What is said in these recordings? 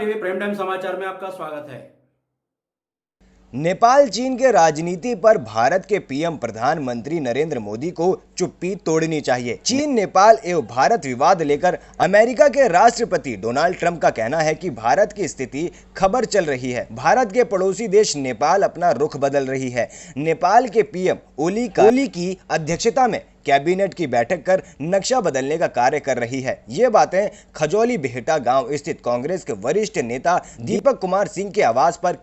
TV prime time समाचार में आपका स्वागत है। नेपाल चीन के राजनीति पर भारत के पीएम प्रधानमंत्री नरेंद्र मोदी को चुप्पी तोड़नी चाहिए। चीन नेपाल एवं भारत विवाद लेकर अमेरिका के राष्ट्रपति डोनाल्ड ट्रंप का कहना है कि भारत की स्थिति खबर चल रही है। भारत के पड़ोसी देश नेपाल अपना रुख बदल रही है। नेपाल के पीएम ओली की अध्यक्षता में कैबिनेट की बैठक कर नक्शा बदलने का कार्य कर रही है। ये बातें खजौली बिहटा गांव स्थित कांग्रेस के वरिष्ठ नेता दीपक कुमार सिंह के आवास पर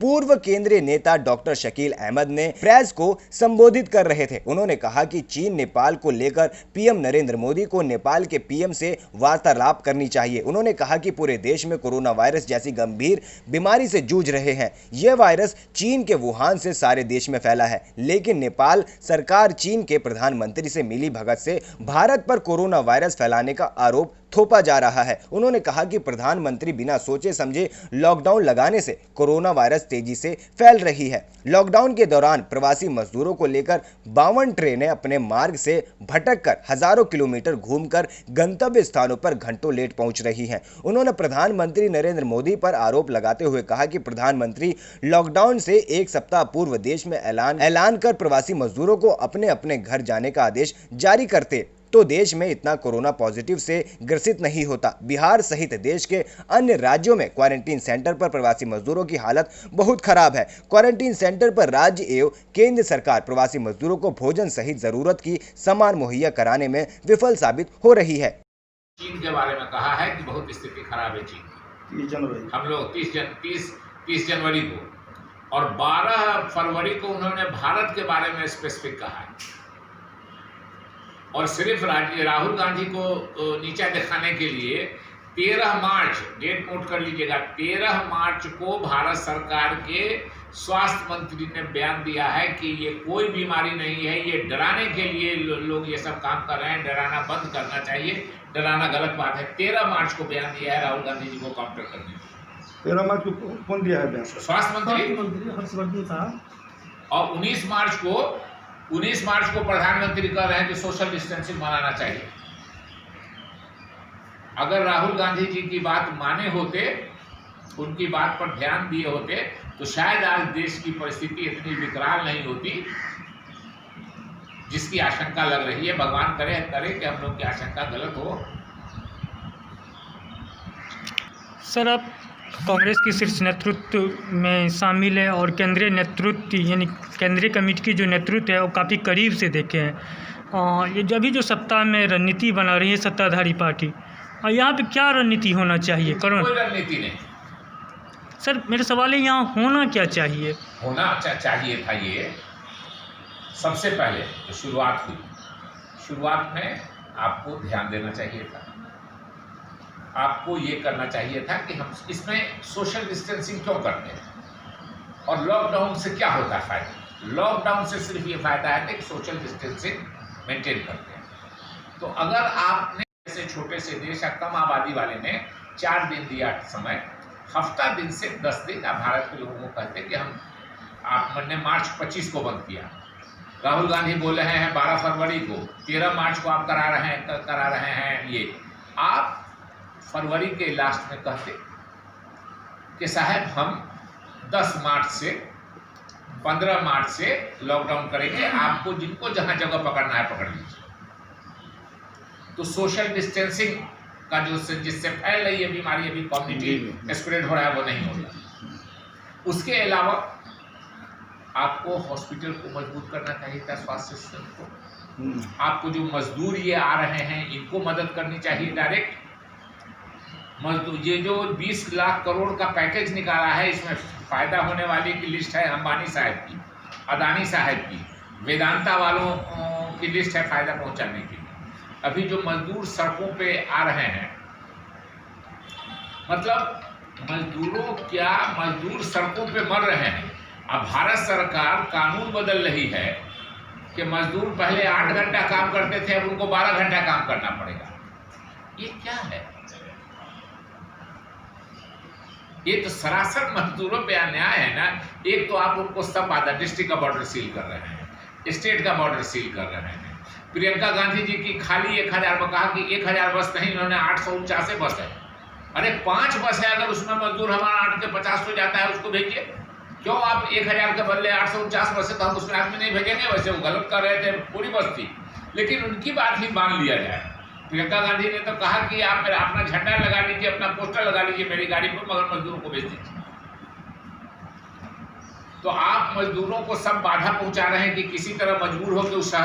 पूर्व केंद्रीय नेता डॉक्टर शकील अहमद ने प्रेस को संबोधित कर रहे थे। उन्होंने कहा कि चीन नेपाल को लेकर पीएम नरेंद्र मोदी को नेपाल के पीएम से वार्तालाप करनी चाहिए। उन्होंने कहा कि पूरे देश में कोरोना वायरस जैसी गंभीर बीमारी से जूझ रहे हैं। यह वायरस चीन के वुहान से सारे देश में फैला है, लेकिन नेपाल सरकार चीन के प्रधानमंत्री से मिली भगत से भारत पर कोरोना वायरस फैलाने का आरोप थोपा जा रहा है। उन्होंने कहा कि प्रधानमंत्री बिना सोचे समझे लॉकडाउन लगाने से कोरोना वायरस तेजी से फैल रही है। लॉकडाउन के दौरान प्रवासी मजदूरों को लेकर 52 ट्रेनें अपने मार्ग से भटककर हजारों किलोमीटर घूमकर गंतव्य स्थानों पर घंटों लेट पहुंच रही हैं। उन्होंने प्रधानमंत्री नरेंद्र मोदी पर आरोप लगाते हुए कहा कि प्रधानमंत्री लॉकडाउन से एक सप्ताह पूर्व देश में ऐलान कर प्रवासी मजदूरों को अपने अपने घर जाने का आदेश जारी करते तो देश में इतना कोरोना पॉजिटिव से ग्रसित नहीं होता। बिहार सहित देश के अन्य राज्यों में क्वारंटीन सेंटर पर प्रवासी मजदूरों की हालत बहुत खराब है। क्वारंटीन सेंटर पर राज्य एवं केंद्र सरकार प्रवासी मजदूरों को भोजन सहित जरूरत की सामान मुहैया कराने में विफल साबित हो रही है। चीन के बारे में कहा है कि बहुत स्थिति खराब है चीन की। हम लोग 30 जनवरी को और 12 फरवरी को उन्होंने भारत के बारे में स्पेसिफिक कहा है और सिर्फ राहुल गांधी को नीचा दिखाने के लिए 13 मार्च, डेट नोट कर लीजिएगा, 13 मार्च को भारत सरकार के स्वास्थ्य मंत्री ने बयान दिया है कि ये कोई बीमारी नहीं है, ये डराने के लिए लोग ये सब काम कर रहे हैं, डराना बंद करना चाहिए, डराना गलत बात है। 13 मार्च को बयान दिया है राहुल गांधी जी को काउंटर करने के। 13 मार्च को कौन दिया है बयान? स्वास्थ्य मंत्री हर्षवर्धन साहब। और 19 मार्च को प्रधानमंत्री कह रहे हैं कि सोशल डिस्टेंसिंग मनाना चाहिए। अगर राहुल गांधी जी की बात माने होते, उनकी बात पर ध्यान दिए होते, तो शायद आज देश की परिस्थिति इतनी विकराल नहीं होती जिसकी आशंका लग रही है। भगवान करे कि हम लोग की आशंका गलत हो। सर, आप कांग्रेस की शीर्ष नेतृत्व में शामिल है और केंद्रीय नेतृत्व यानी केंद्रीय कमेटी की जो नेतृत्व है वो काफ़ी करीब से देखे हैं। ये अभी जो सत्ता में रणनीति बना रही है सत्ताधारी पार्टी, और यहाँ पे क्या रणनीति होना चाहिए? कोई रणनीति नहीं सर, मेरे सवाल है यहाँ होना क्या चाहिए? होना चाहिए था ये सबसे पहले जो शुरुआत में आपको ध्यान देना चाहिए था। आपको ये करना चाहिए था कि हम इसमें सोशल डिस्टेंसिंग क्यों करते हैं और लॉकडाउन से क्या होता है फायदा। लॉकडाउन से सिर्फ ये फायदा है कि सोशल डिस्टेंसिंग मेंटेन करते हैं। तो अगर आपने ऐसे छोटे से देश या कम आबादी वाले ने 4 दिन दिया समय, हफ्ता दिन से 10 दिन आप भारत के लोगों को कहते कि आपने मार्च 25 को बंद किया। राहुल गांधी बोल रहे हैं 12 फरवरी को, 13 मार्च को आप करा रहे हैं ये। आप फरवरी के लास्ट में कहते कि साहब हम 10 मार्च से 15 मार्च से लॉकडाउन करेंगे, आपको जिनको जहां जगह पकड़ना है पकड़ लीजिए। तो सोशल डिस्टेंसिंग का जो जिससे फैल रही है बीमारी, अभी कम्युनिटी स्प्रेड हो रहा है, वो नहीं होगा। उसके अलावा आपको हॉस्पिटल को मजबूत करना चाहिए था, स्वास्थ्य सिस्टम को। आपको जो मजदूर ये आ रहे हैं इनको मदद करनी चाहिए डायरेक्ट। मजदूर ये जो 20 लाख करोड़ का पैकेज निकाला है, इसमें फायदा होने वाली की लिस्ट है अंबानी साहब की, अदानी साहब की, वेदांता वालों की लिस्ट है फायदा पहुंचाने के लिए। अभी जो मजदूर सड़कों पे आ रहे हैं, मतलब मजदूर सड़कों पे मर रहे हैं। अब भारत सरकार कानून बदल रही है कि मजदूर पहले 8 घंटा काम करते थे, अब उनको 12 घंटा काम करना पड़ेगा। ये क्या है? ये तो सरासर मजदूरों पे अन्याय है ना। एक तो आप उनको सब बाधा, डिस्ट्रिक्ट का बॉर्डर सील कर रहे हैं, स्टेट का बॉर्डर सील कर रहे हैं। प्रियंका गांधी जी की खाली 1000 में कहा कि 1000 बस नहीं, इन्होंने 849 बस है। अरे 5 बस है, अगर उसमें मजदूर हमारा 8 के 50 हो जाता है, उसको भेजिए। क्यों आप 1000 के बदले 849 बस है, तो हम उसमें आदमी नहीं भेजेंगे? वैसे वो गलत कर रहे थे, पूरी बस थी, लेकिन उनकी बात ही मान लिया जाए। प्रियंका गांधी ने तो कहा कि आप मेरा अपना झंडा लगा लीजिए, अपना पोस्टर लगा लीजिए मेरी गाड़ी पर, मगर मजदूरों को भेज दीजिए। तो आप मजदूरों को सब बाधा पहुंचा रहे हैं कि किसी तरह मजबूर होकर उस शहर